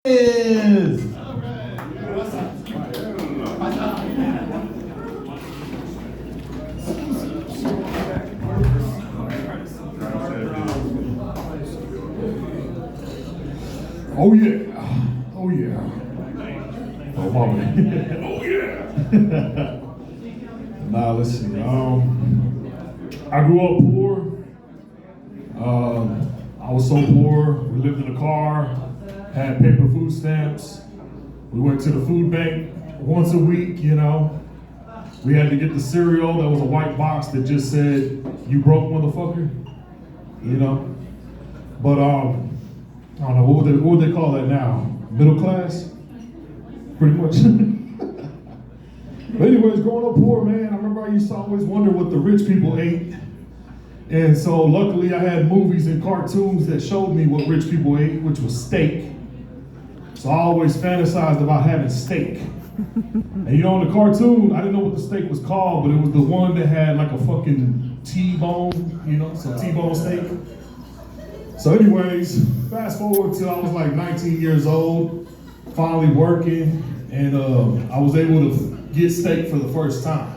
is. Oh yeah. Oh yeah. Oh mama. Oh yeah. Nah, listen. I grew up poor. I was so poor. We lived in a car, had paper food stamps. We went to the food bank once a week, you know. We had to get the cereal. There was a white box that just said, "You broke, motherfucker," you know. But I don't know, what would they call that now? Middle class? Pretty much. But anyways, growing up poor, man, I remember I used to always wonder what the rich people ate. And so luckily I had movies and cartoons that showed me what rich people ate, which was steak. So I always fantasized about having steak. And you know, in the cartoon, I didn't know what the steak was called, but it was the one that had like a fucking T-bone, you know, some T-bone steak. So anyways, fast forward till I was like 19 years old, finally working, and I was able to get steak for the first time.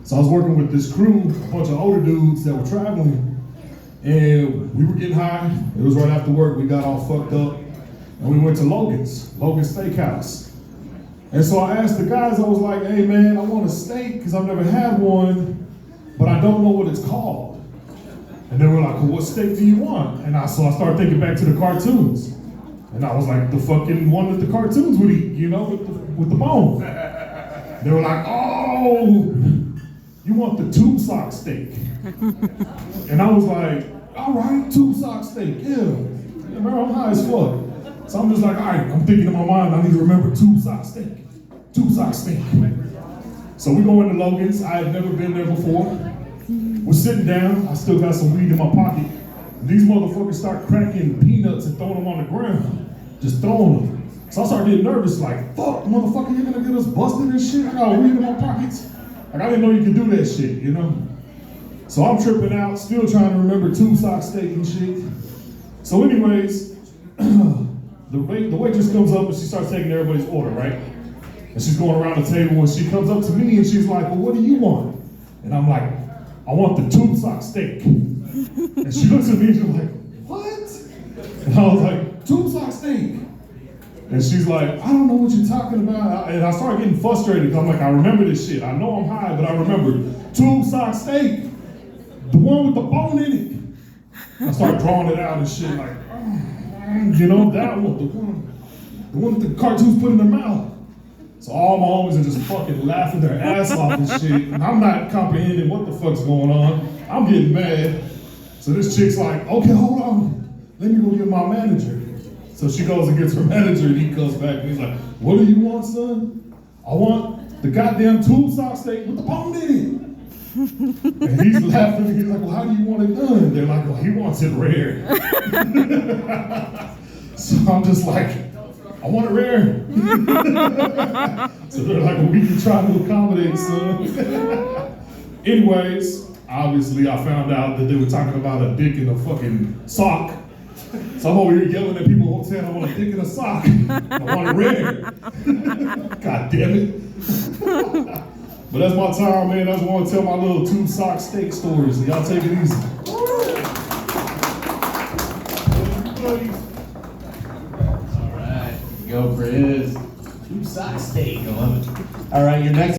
So I was working with this crew, a bunch of older dudes that were traveling, and we were getting high. It was right after work, we got all fucked up, and we went to Logan's Steakhouse. And so I asked the guys, I was like, "Hey man, I want a steak, because I've never had one, but I don't know what it's called." And they were like, "Well, what steak do you want?" And so I started thinking back to the cartoons. And I was like, the fucking one that the cartoons would eat, you know, with the bone. They were like, "Oh, you want the tube sock steak?" And I was like, "All right, tube sock steak, yeah. Remember, I'm high as fuck." So I'm just like, all right, I'm thinking in my mind, I need to remember tube sock steak. Tube sock steak. So we go into Logan's. I had never been there before. We're sitting down. I still got some weed in my pocket. These motherfuckers start cracking peanuts and throwing them on the ground. Just throwing them. So I started getting nervous, like, "Fuck, motherfucker, you're gonna get us busted and shit? I got weed in my pockets." Like, I didn't know you could do that shit, you know? So I'm tripping out, still trying to remember tube sock steak and shit. So anyways, the waitress comes up and she starts taking everybody's order, right? And she's going around the table and she comes up to me and she's like, "Well, what do you want?" And I'm like, "I want the tube sock steak." And she looks at me and she's like, "What?" And I was like, "Tube sock steak." And she's like, "I don't know what you're talking about." And I started getting frustrated because I'm like, I remember this shit. I know I'm high, but I remember tube sock steak, the one with the bone in it. I started drawing it out and shit, like, you know, that one, the one that the cartoons put in their mouth. So all my homies are just fucking laughing their ass off and shit. And I'm not comprehending what the fuck's going on. I'm getting mad. So this chick's like, "Okay, hold on. Let me go get my manager." So she goes and gets her manager and he comes back and he's like, "What do you want, son?" "I want the goddamn tube sock steak with the bone in it." And he's laughing. He's like, "Well, how do you want it done?" They're like, "Well, he wants it rare." So I'm just like, "I want it rare." So they're like, "Well, we can try to accommodate, son." Anyways, obviously I found out that they were talking about a dick in a fucking sock. So I'm over here yelling at people saying, "I want a dick in a sock. I want it rare." God damn it. But that's my time, man. I just want to tell my little tube sock steak stories. So y'all take it easy. All right, go for his tube sock steak. I love it. All right, your next.